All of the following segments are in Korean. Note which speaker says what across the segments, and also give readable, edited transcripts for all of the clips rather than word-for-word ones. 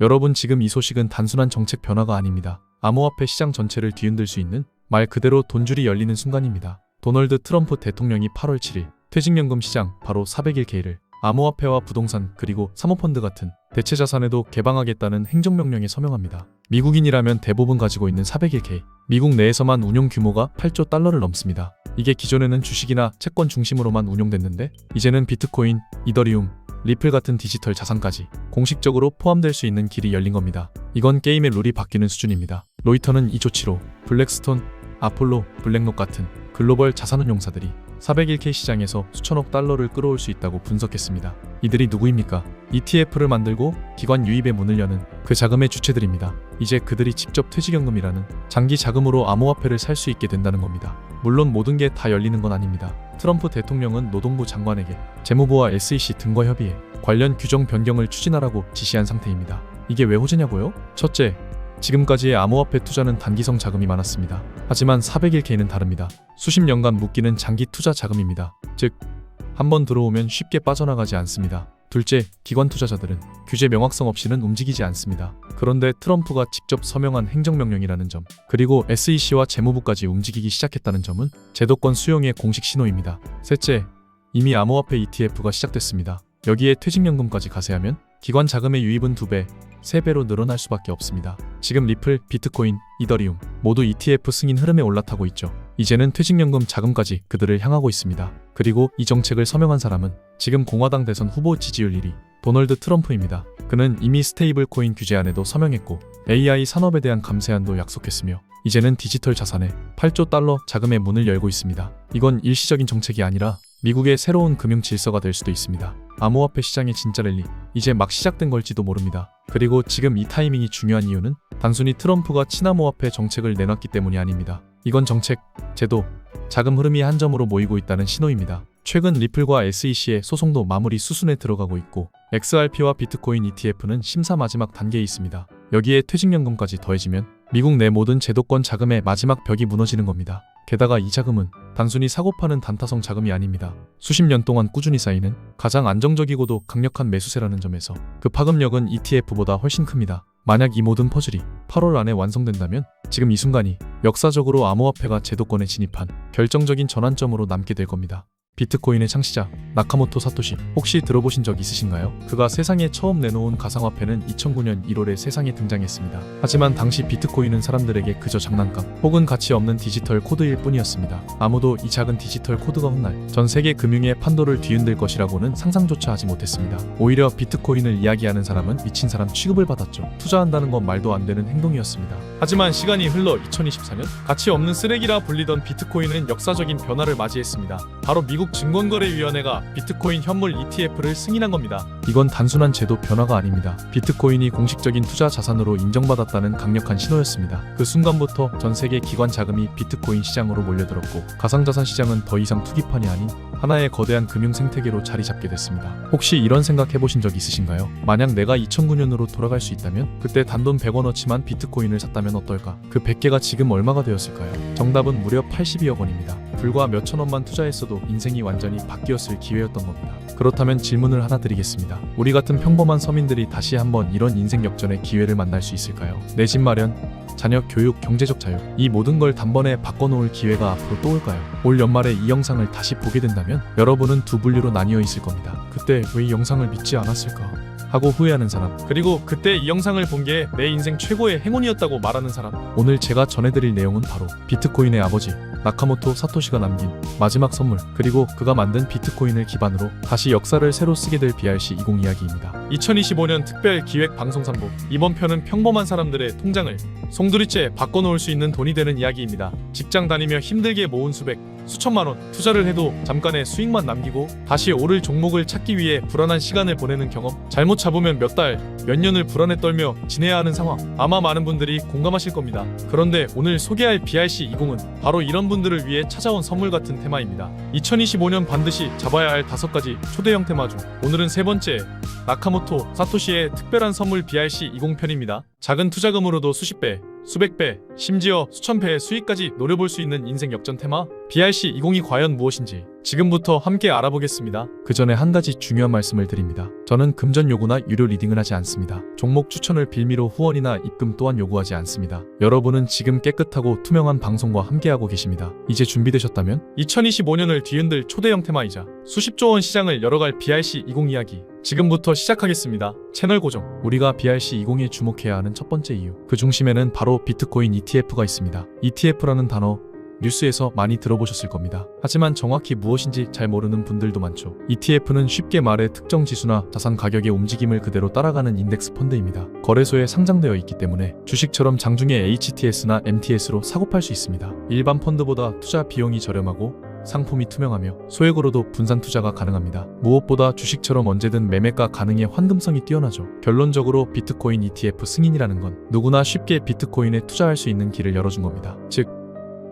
Speaker 1: 여러분, 지금 이 소식은 단순한 정책 변화가 아닙니다. 암호화폐 시장 전체를 뒤흔들 수 있는 말 그대로 돈줄이 열리는 순간입니다. 도널드 트럼프 대통령이 8월 7일 퇴직연금 시장 바로 401K를 암호화폐와 부동산 그리고 사모펀드 같은 대체 자산에도 개방하겠다는 행정명령에 서명합니다. 미국인이라면 대부분 가지고 있는 401K, 미국 내에서만 운용 규모가 8조 달러를 넘습니다. 이게 기존에는 주식이나 채권 중심으로만 운용됐는데 이제는 비트코인, 이더리움, 리플 같은 디지털 자산까지 공식적으로 포함될 수 있는 길이 열린 겁니다. 이건 게임의 룰이 바뀌는 수준입니다. 로이터는 이 조치로 블랙스톤, 아폴로, 블랙록 같은 글로벌 자산운용사들이 401K 시장에서 수천억 달러를 끌어올 수 있다고 분석했습니다. 이들이 누구입니까? ETF를 만들고 기관 유입의 문을 여는 그 자금의 주체들입니다. 이제 그들이 직접 퇴직연금이라는 장기 자금으로 암호화폐를 살 수 있게 된다는 겁니다. 물론 모든 게 다 열리는 건 아닙니다. 트럼프 대통령은 노동부 장관에게 재무부와 SEC 등과 협의해 관련 규정 변경을 추진하라고 지시한 상태입니다. 이게 왜 호재냐고요? 첫째, 지금까지의 암호화폐 투자는 단기성 자금이 많았습니다. 하지만 401K는 다릅니다. 수십 년간 묶이는 장기 투자 자금입니다. 즉, 한번 들어오면 쉽게 빠져나가지 않습니다. 둘째, 기관 투자자들은 규제 명확성 없이는 움직이지 않습니다. 그런데 트럼프가 직접 서명한 행정명령이라는 점, 그리고 SEC와 재무부까지 움직이기 시작했다는 점은 제도권 수용의 공식 신호입니다. 셋째, 이미 암호화폐 ETF가 시작됐습니다. 여기에 퇴직연금까지 가세하면 기관 자금의 유입은 2배, 3배로 늘어날 수밖에 없습니다. 지금 리플, 비트코인, 이더리움 모두 ETF 승인 흐름에 올라타고 있죠. 이제는 퇴직연금 자금까지 그들을 향하고 있습니다. 그리고 이 정책을 서명한 사람은 지금 공화당 대선 후보 지지율 1위 도널드 트럼프입니다. 그는 이미 스테이블 코인 규제안에도 서명했고 AI 산업에 대한 감세안도 약속했으며 이제는 디지털 자산에 8조 달러 자금의 문을 열고 있습니다. 이건 일시적인 정책이 아니라 미국의 새로운 금융 질서가 될 수도 있습니다. 암호화폐 시장의 진짜 랠리, 이제 막 시작된 걸지도 모릅니다. 그리고 지금 이 타이밍이 중요한 이유는 단순히 트럼프가 친암호화폐 정책을 내놨기 때문이 아닙니다. 이건 정책, 제도, 자금 흐름이 한 점으로 모이고 있다는 신호입니다. 최근 리플과 SEC의 소송도 마무리 수순에 들어가고 있고 XRP와 비트코인 ETF는 심사 마지막 단계에 있습니다. 여기에 퇴직연금까지 더해지면 미국 내 모든 제도권 자금의 마지막 벽이 무너지는 겁니다. 게다가 이 자금은 단순히 사고 파는 단타성 자금이 아닙니다. 수십 년 동안 꾸준히 쌓이는 가장 안정적이고도 강력한 매수세라는 점에서 그 파급력은 ETF보다 훨씬 큽니다. 만약 이 모든 퍼즐이 8월 안에 완성된다면 지금 이 순간이 역사적으로 암호화폐가 제도권에 진입한 결정적인 전환점으로 남게 될 겁니다. 비트코인의 창시자 나카모토 사토시, 혹시 들어보신 적 있으신가요? 그가 세상에 처음 내놓은 가상화폐는 2009년 1월에 세상에 등장했습니다. 하지만 당시 비트코인은 사람들에게 그저 장난감 혹은 가치 없는 디지털 코드일 뿐이었습니다. 아무도 이 작은 디지털 코드가 훗날 전 세계 금융의 판도를 뒤흔들 것이라고는 상상조차 하지 못했습니다. 오히려 비트코인을 이야기하는 사람은 미친 사람 취급을 받았죠. 투자한다는 건 말도 안 되는 행동이었습니다. 하지만 시간이 흘러 2024년 가치 없는 쓰레기라 불리던 비트코인은 역사적인 변화를 맞이했습니다. 바로 미국 증권거래위원회가 비트코인 현물 ETF를 승인한 겁니다. 이건 단순한 제도 변화가 아닙니다. 비트코인이 공식적인 투자 자산으로 인정받았다는 강력한 신호였습니다. 그 순간부터 전 세계 기관 자금이 비트코인 시장으로 몰려들었고 가상자산 시장은 더 이상 투기판이 아닌 하나의 거대한 금융 생태계로 자리 잡게 됐습니다. 혹시 이런 생각 해보신 적 있으신가요? 만약 내가 2009년으로 돌아갈 수 있다면 그때 단돈 100원어치만 비트코인을 샀다면 어떨까? 그 100개가 지금 얼마가 되었을까요? 정답은 무려 82억 원입니다. 불과 몇천 원만 투자했어도 인생이 완전히 바뀌었을 기회였던 겁니다. 그렇다면 질문을 하나 드리겠습니다. 우리 같은 평범한 서민들이 다시 한번 이런 인생 역전의 기회를 만날 수 있을까요? 내 집 마련, 자녀 교육, 경제적 자유, 이 모든 걸 단번에 바꿔놓을 기회가 앞으로 또 올까요? 올 연말에 이 영상을 다시 보게 된다면 여러분은 두 분류로 나뉘어 있을 겁니다. 그때 왜 이 영상을 믿지 않았을까? 하고 후회하는 사람, 그리고 그때 이 영상을 본 게 내 인생 최고의 행운이었다고 말하는 사람. 오늘 제가 전해드릴 내용은 바로 비트코인의 아버지 나카모토 사토시가 남긴 마지막 선물, 그리고 그가 만든 비트코인을 기반으로 다시 역사를 새로 쓰게 될 BRC20 이야기입니다. 2025년 특별 기획 방송 3부, 이번 편은 평범한 사람들의 통장을 송두리째 바꿔놓을 수 있는 돈이 되는 이야기입니다. 직장 다니며 힘들게 모은 수백, 수천만 원 투자를 해도 잠깐의 수익만 남기고 다시 오를 종목을 찾기 위해 불안한 시간을 보내는 경험, 잘못 잡으면 몇 달, 몇 년을 불안에 떨며 지내야 하는 상황, 아마 많은 분들이 공감하실 겁니다. 그런데 오늘 소개할 BRC20은 바로 이런 분들을 위해 찾아온 선물 같은 테마입니다. 2025년 반드시 잡아야 할 5가지 초대형 테마 중 오늘은 세 번째, 나카모토 사토시의 특별한 선물 BRC20 편입니다. 작은 투자금으로도 수십 배, 수백 배, 심지어 수천 배의 수익까지 노려볼 수 있는 인생 역전 테마 BRC20이 과연 무엇인지 지금부터 함께 알아보겠습니다. 그 전에 한 가지 중요한 말씀을 드립니다. 저는 금전 요구나 유료 리딩을 하지 않습니다. 종목 추천을 빌미로 후원이나 입금 또한 요구하지 않습니다. 여러분은 지금 깨끗하고 투명한 방송과 함께하고 계십니다. 이제 준비되셨다면 2025년을 뒤흔들 초대형 테마이자 수십조 원 시장을 열어갈 BRC20 이야기 지금부터 시작하겠습니다. 채널 고정. 우리가 BRC20에 주목해야 하는 첫 번째 이유. 그 중심에는 바로 비트코인 ETF가 있습니다. ETF라는 단어 뉴스에서 많이 들어보셨을 겁니다. 하지만 정확히 무엇인지 잘 모르는 분들도 많죠. ETF는 쉽게 말해 특정 지수나 자산 가격의 움직임을 그대로 따라가는 인덱스 펀드입니다. 거래소에 상장되어 있기 때문에 주식처럼 장중에 HTS나 MTS로 사고팔 수 있습니다. 일반 펀드보다 투자 비용이 저렴하고 상품이 투명하며 소액으로도 분산 투자가 가능합니다. 무엇보다 주식처럼 언제든 매매가 가능해 환금성이 뛰어나죠. 결론적으로 비트코인 ETF 승인이라는 건 누구나 쉽게 비트코인에 투자할 수 있는 길을 열어준 겁니다. 즉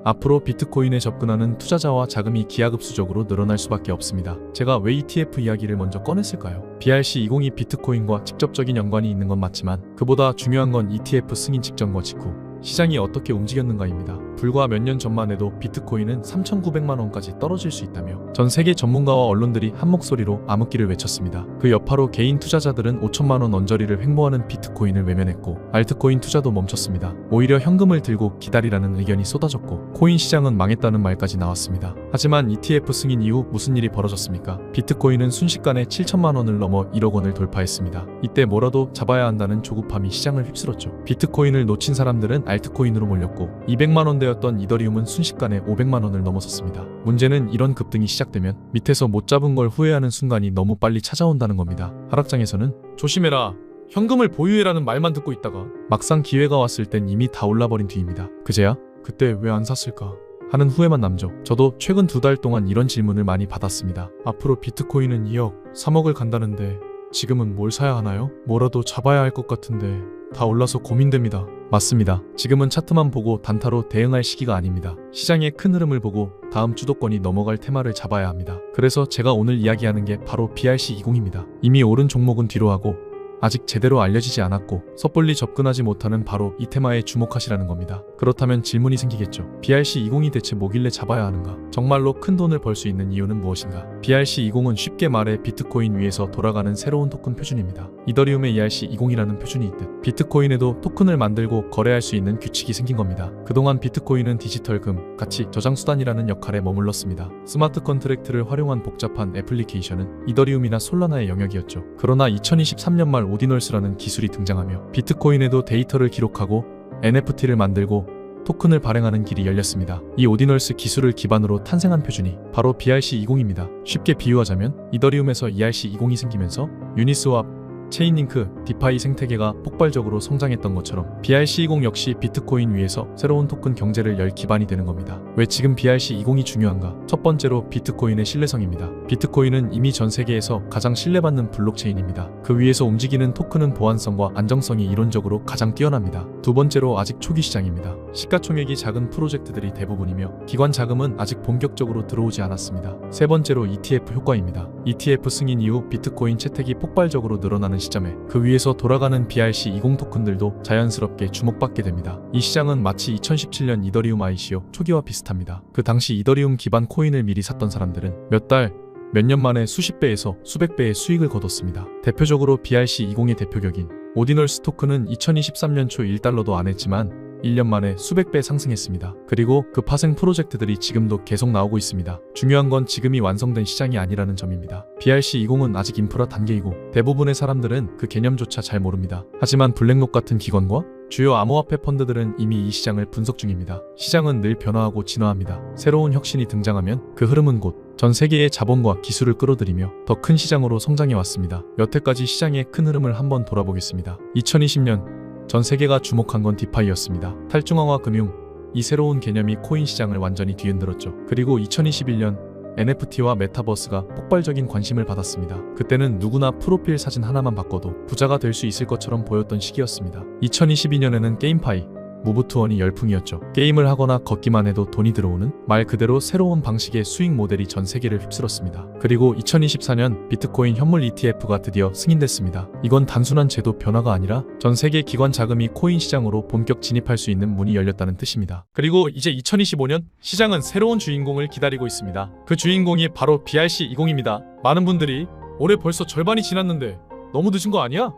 Speaker 1: 앞으로 비트코인에 접근하는 투자자와 자금이 기하급수적으로 늘어날 수밖에 없습니다. 제가 왜 ETF 이야기를 먼저 꺼냈을까요? BRC20이 비트코인과 직접적인 연관이 있는 건 맞지만 그보다 중요한 건 ETF 승인 직전과 직후 시장이 어떻게 움직였는가입니다. 불과 몇 년 전만 해도 비트코인은 3,900만 원까지 떨어질 수 있다며 전 세계 전문가와 언론들이 한 목소리로 암흑기를 외쳤습니다. 그 여파로 개인 투자자들은 5천만 원 언저리를 횡보하는 비트코인을 외면했고 알트코인 투자도 멈췄습니다. 오히려 현금을 들고 기다리라는 의견이 쏟아졌고 코인 시장은 망했다는 말까지 나왔습니다. 하지만 ETF 승인 이후 무슨 일이 벌어졌습니까? 비트코인은 순식간에 7천만 원을 넘어 1억 원을 돌파했습니다. 이때 뭐라도 잡아야 한다는 조급함이 시장을 휩쓸었죠. 비트코인을 놓친 사람들은 알트코인으로 몰렸고 200만 원대였던 이더리움은 순식간에 500만 원을 넘어섰습니다. 문제는 이런 급등이 시작되면 밑에서 못 잡은 걸 후회하는 순간이 너무 빨리 찾아온다는 겁니다. 하락장에서는 조심해라, 현금을 보유해라는 말만 듣고 있다가 막상 기회가 왔을 땐 이미 다 올라버린 뒤입니다. 그제야 그때 왜 안 샀을까 하는 후회만 남죠. 저도 최근 2달 동안 이런 질문을 많이 받았습니다. 앞으로 비트코인은 2억, 3억을 간다는데 지금은 뭘 사야 하나요? 뭐라도 잡아야 할 것 같은데 다 올라서 고민됩니다. 맞습니다. 지금은 차트만 보고 단타로 대응할 시기가 아닙니다. 시장의 큰 흐름을 보고 다음 주도권이 넘어갈 테마를 잡아야 합니다. 그래서 제가 오늘 이야기하는 게 바로 BRC20입니다. 이미 오른 종목은 뒤로 하고 아직 제대로 알려지지 않았고 섣불리 접근하지 못하는 바로 이 테마에 주목하시라는 겁니다. 그렇다면 질문이 생기겠죠. BRC20이 대체 뭐길래 잡아야 하는가? 정말로 큰 돈을 벌 수 있는 이유는 무엇인가? BRC20은 쉽게 말해 비트코인 위에서 돌아가는 새로운 토큰 표준입니다. 이더리움의 ERC20이라는 표준이 있듯 비트코인에도 토큰을 만들고 거래할 수 있는 규칙이 생긴 겁니다. 그동안 비트코인은 디지털 금, 가치 저장수단이라는 역할에 머물렀습니다. 스마트 컨트랙트를 활용한 복잡한 애플리케이션은 이더리움이나 솔라나의 영역이었죠. 그러나 2023년 말 오디널스라는 기술이 등장하며 비트코인에도 데이터를 기록하고 NFT를 만들고 토큰을 발행하는 길이 열렸습니다. 이 오디널스 기술을 기반으로 탄생한 표준이 바로 BRC20입니다. 쉽게 비유하자면 이더리움에서 ERC20이 생기면서 유니스왑, 체인링크, 디파이 생태계가 폭발적으로 성장했던 것처럼 BRC20 역시 비트코인 위에서 새로운 토큰 경제를 열 기반이 되는 겁니다. 왜 지금 BRC20이 중요한가? 첫 번째로 비트코인의 신뢰성입니다. 비트코인은 이미 전 세계에서 가장 신뢰받는 블록체인입니다. 그 위에서 움직이는 토큰은 보안성과 안정성이 이론적으로 가장 뛰어납니다. 두 번째로 아직 초기 시장입니다. 시가총액이 작은 프로젝트들이 대부분이며 기관 자금은 아직 본격적으로 들어오지 않았습니다. 세 번째로 ETF 효과입니다. ETF 승인 이후 비트코인 채택이 폭발적으로 늘어나는 시점에 그 위에서 돌아가는 BRC20 토큰들도 자연스럽게 주목받게 됩니다. 이 시장은 마치 2017년 이더리움 ICO 초기와 비슷합니다. 그 당시 이더리움 기반 코인을 미리 샀던 사람들은 몇 달, 몇 년 만에 수십 배에서 수백 배의 수익을 거뒀습니다. 대표적으로 BRC20의 대표격인 오디널스 토큰은 2023년 초 1달러도 안 했지만 1년 만에 수백 배 상승했습니다. 그리고 그 파생 프로젝트들이 지금도 계속 나오고 있습니다. 중요한 건 지금이 완성된 시장이 아니라는 점입니다. BRC20은 아직 인프라 단계이고 대부분의 사람들은 그 개념조차 잘 모릅니다. 하지만 블랙록 같은 기관과 주요 암호화폐 펀드들은 이미 이 시장을 분석 중입니다. 시장은 늘 변화하고 진화합니다. 새로운 혁신이 등장하면 그 흐름은 곧 전 세계의 자본과 기술을 끌어들이며 더 큰 시장으로 성장해 왔습니다. 여태까지 시장의 큰 흐름을 한번 돌아보겠습니다. 2020년 전 세계가 주목한 건 디파이였습니다. 탈중앙화 금융, 이 새로운 개념이 코인 시장을 완전히 뒤흔들었죠. 그리고 2021년 NFT와 메타버스가 폭발적인 관심을 받았습니다. 그때는 누구나 프로필 사진 하나만 바꿔도 부자가 될 수 있을 것처럼 보였던 시기였습니다. 2022년에는 게임파이, 무브투원이 열풍이었죠. 게임을 하거나 걷기만 해도 돈이 들어오는 말 그대로 새로운 방식의 수익 모델이 전 세계를 휩쓸었습니다. 그리고 2024년 비트코인 현물 ETF가 드디어 승인됐습니다. 이건 단순한 제도 변화가 아니라 전 세계 기관 자금이 코인 시장으로 본격 진입할 수 있는 문이 열렸다는 뜻입니다. 그리고 이제 2025년 시장은 새로운 주인공을 기다리고 있습니다. 그 주인공이 바로 BRC20입니다. 많은 분들이 올해 벌써 절반이 지났는데 너무 늦은 거 아니야?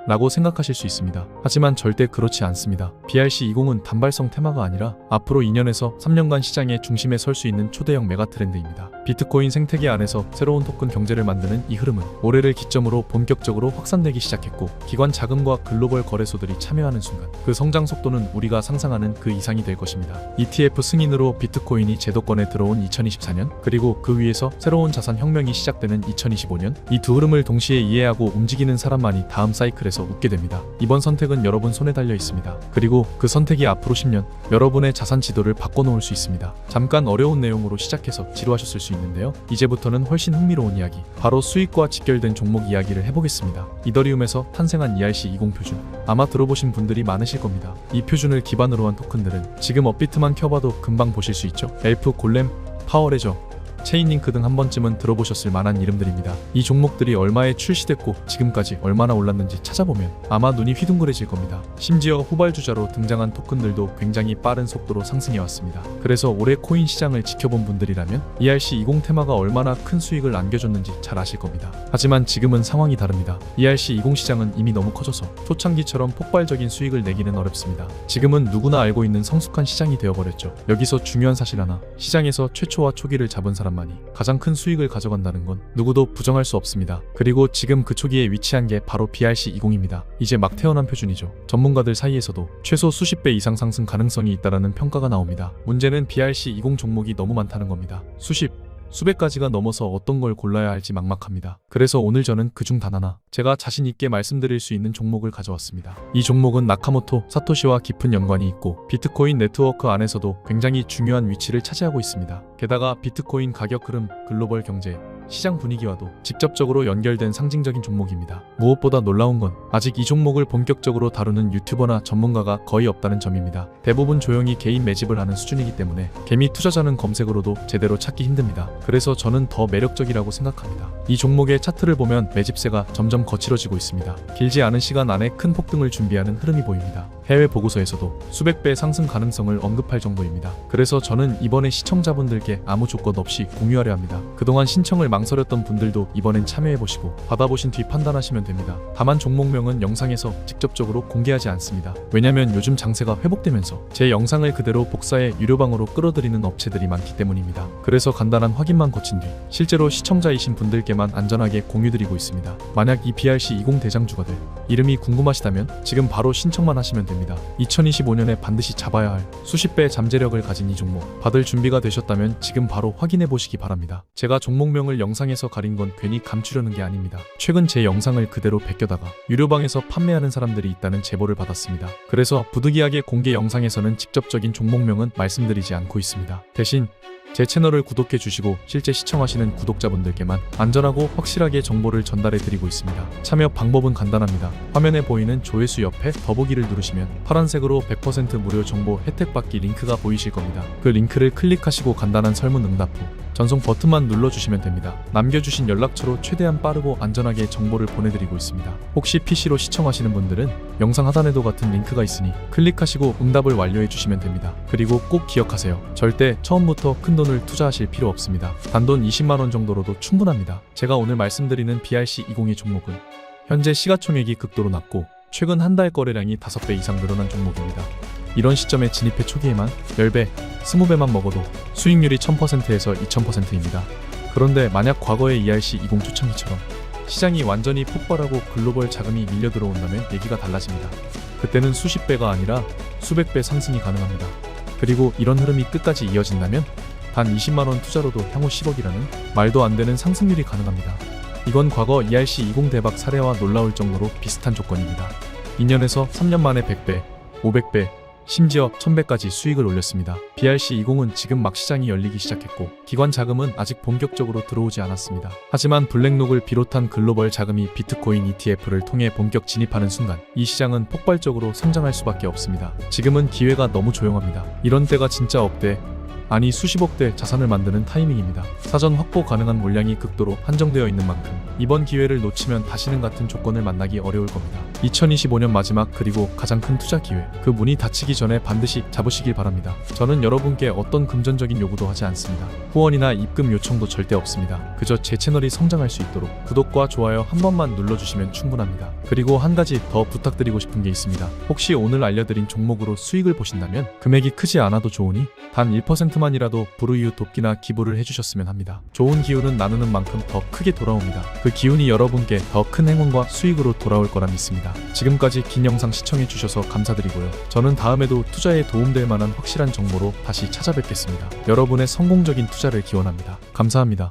Speaker 1: 라고 생각하실 수 있습니다. 하지만 절대 그렇지 않습니다. BRC20은 단발성 테마가 아니라 앞으로 2년에서 3년간 시장의 중심에 설 수 있는 초대형 메가 트렌드입니다. 비트코인 생태계 안에서 새로운 토큰 경제를 만드는 이 흐름은 올해를 기점으로 본격적으로 확산되기 시작했고, 기관 자금과 글로벌 거래소들이 참여하는 순간 그 성장 속도는 우리가 상상하는 그 이상이 될 것입니다. ETF 승인으로 비트코인이 제도권에 들어온 2024년, 그리고 그 위에서 새로운 자산 혁명이 시작되는 2025년, 이 두 흐름을 동시에 이해하고 움직이는 사람만이 다음 사이클에 웃게 됩니다. 이번 선택은 여러분 손에 달려 있습니다. 그리고 그 선택이 앞으로 10년 여러분의 자산 지도를 바꿔놓을 수 있습니다. 잠깐 어려운 내용으로 시작해서 지루하셨을 수 있는데요. 이제부터는 훨씬 흥미로운 이야기, 바로 수익과 직결된 종목 이야기를 해보겠습니다. 이더리움에서 탄생한 ERC20 표준, 아마 들어보신 분들이 많으실 겁니다. 이 표준을 기반으로 한 토큰들은 지금 업비트만 켜봐도 금방 보실 수 있죠. 엘프, 골렘, 파워레저, 체인링크 등 한 번쯤은 들어보셨을 만한 이름들입니다. 이 종목들이 얼마에 출시됐고 지금까지 얼마나 올랐는지 찾아보면 아마 눈이 휘둥그레질 겁니다. 심지어 후발주자로 등장한 토큰들도 굉장히 빠른 속도로 상승해왔습니다. 그래서 올해 코인 시장을 지켜본 분들이라면 ERC20 테마가 얼마나 큰 수익을 안겨줬는지 잘 아실 겁니다. 하지만 지금은 상황이 다릅니다. ERC20 시장은 이미 너무 커져서 초창기처럼 폭발적인 수익을 내기는 어렵습니다. 지금은 누구나 알고 있는 성숙한 시장이 되어버렸죠. 여기서 중요한 사실 하나, 시장에서 최초와 초기를 잡은 사람만이 가장 큰 수익을 가져간다는 건 누구도 부정할 수 없습니다. 그리고 지금 그 초기에 위치한 게 바로 BRC20입니다. 이제 막 태어난 표준이죠. 전문가들 사이에서도 최소 수십 배 이상 상승 가능성이 있다는 평가가 나옵니다. 문제는 BRC20 종목이 너무 많다는 겁니다. 수백 가지가 넘어서 어떤 걸 골라야 할지 막막합니다. 그래서 오늘 저는 그중 단 하나, 제가 자신 있게 말씀드릴 수 있는 종목을 가져왔습니다. 이 종목은 나카모토 사토시와 깊은 연관이 있고 비트코인 네트워크 안에서도 굉장히 중요한 위치를 차지하고 있습니다. 게다가 비트코인 가격 흐름, 글로벌 경제, 시장 분위기와도 직접적으로 연결된 상징적인 종목입니다. 무엇보다 놀라운 건 아직 이 종목을 본격적으로 다루는 유튜버나 전문가가 거의 없다는 점입니다. 대부분 조용히 개인 매집을 하는 수준이기 때문에 개미 투자자는 검색으로도 제대로 찾기 힘듭니다. 그래서 저는 더 매력적이라고 생각합니다. 이 종목의 차트를 보면 매집세가 점점 거칠어지고 있습니다. 길지 않은 시간 안에 큰 폭등을 준비하는 흐름이 보입니다. 해외 보고서에서도 수백 배 상승 가능성을 언급할 정도입니다. 그래서 저는 이번에 시청자분들께 아무 조건 없이 공유하려 합니다. 그동안 신청을 망설였던 분들도 이번엔 참여해보시고 받아보신 뒤 판단하시면 됩니다. 다만 종목명은 영상에서 직접적으로 공개하지 않습니다. 왜냐면 요즘 장세가 회복되면서 제 영상을 그대로 복사해 유료방으로 끌어들이는 업체들이 많기 때문입니다. 그래서 간단한 확인만 거친 뒤 실제로 시청자이신 분들께만 안전하게 공유드리고 있습니다. 만약 이 BRC20 대장주가들 이름이 궁금하시다면 지금 바로 신청만 하시면 됩니다. 2025년에 반드시 잡아야 할 수십 배의 잠재력을 가진 이 종목, 받을 준비가 되셨다면 지금 바로 확인해 보시기 바랍니다. 제가 종목명을 영상에서 가린 건 괜히 감추려는 게 아닙니다. 최근 제 영상을 그대로 베껴다가 유료방에서 판매하는 사람들이 있다는 제보를 받았습니다. 그래서 부득이하게 공개 영상에서는 직접적인 종목명은 말씀드리지 않고 있습니다. 대신 제 채널을 구독해 주시고 실제 시청하시는 구독자분들께만 안전하고 확실하게 정보를 전달해 드리고 있습니다. 참여 방법은 간단합니다. 화면에 보이는 조회수 옆에 더보기를 누르시면 파란색으로 100% 무료 정보 혜택 받기 링크가 보이실 겁니다. 그 링크를 클릭하시고 간단한 설문 응답 후 전송 버튼만 눌러주시면 됩니다. 남겨주신 연락처로 최대한 빠르고 안전하게 정보를 보내드리고 있습니다. 혹시 PC로 시청하시는 분들은 영상 하단에도 같은 링크가 있으니 클릭하시고 응답을 완료해 주시면 됩니다. 그리고 꼭 기억하세요. 절대 처음부터 큰 돈을 투자하실 필요 없습니다. 단돈 20만원 정도로도 충분합니다. 제가 오늘 말씀드리는 BRC20의 종목은 현재 시가총액이 극도로 낮고 최근 한 달 거래량이 5배 이상 늘어난 종목입니다. 이런 시점에 진입해 초기에만 10배, 20배만 먹어도 수익률이 1000%에서 2000%입니다. 그런데 만약 과거의 ERC20 초창기처럼 시장이 완전히 폭발하고 글로벌 자금이 밀려 들어온다면 얘기가 달라집니다. 그때는 수십 배가 아니라 수백 배 상승이 가능합니다. 그리고 이런 흐름이 끝까지 이어진다면 단 20만원 투자로도 향후 10억이라는 말도 안 되는 상승률이 가능합니다. 이건 과거 ERC20 대박 사례와 놀라울 정도로 비슷한 조건입니다. 2년에서 3년 만에 100배, 500배, 심지어 1000배까지 수익을 올렸습니다. BRC20은 지금 막 시장이 열리기 시작했고 기관 자금은 아직 본격적으로 들어오지 않았습니다. 하지만 블랙록을 비롯한 글로벌 자금이 비트코인 ETF를 통해 본격 진입하는 순간 이 시장은 폭발적으로 성장할 수밖에 없습니다. 지금은 기회가 너무 조용합니다. 이런 때가 진짜 없대. 아니 수십억대 자산을 만드는 타이밍입니다. 사전 확보 가능한 물량이 극도로 한정되어 있는 만큼 이번 기회를 놓치면 다시는 같은 조건을 만나기 어려울 겁니다. 2025년 마지막 그리고 가장 큰 투자 기회, 그 문이 닫히기 전에 반드시 잡으시길 바랍니다. 저는 여러분께 어떤 금전적인 요구도 하지 않습니다. 후원이나 입금 요청도 절대 없습니다. 그저 제 채널이 성장할 수 있도록 구독과 좋아요 한 번만 눌러주시면 충분합니다. 그리고 한 가지 더 부탁드리고 싶은 게 있습니다. 혹시 오늘 알려드린 종목으로 수익을 보신다면 금액이 크지 않아도 좋으니 단 1%만이라도 불우이웃 돕기나 기부를 해주셨으면 합니다. 좋은 기운은 나누는 만큼 더 크게 돌아옵니다. 그 기운이 여러분께 더 큰 행운과 수익으로 돌아올 거라 믿습니다. 지금까지 긴 영상 시청해주셔서 감사드리고요. 저는 다음에도 투자에 도움될 만한 확실한 정보로 다시 찾아뵙겠습니다. 여러분의 성공적인 투자를 기원합니다. 감사합니다.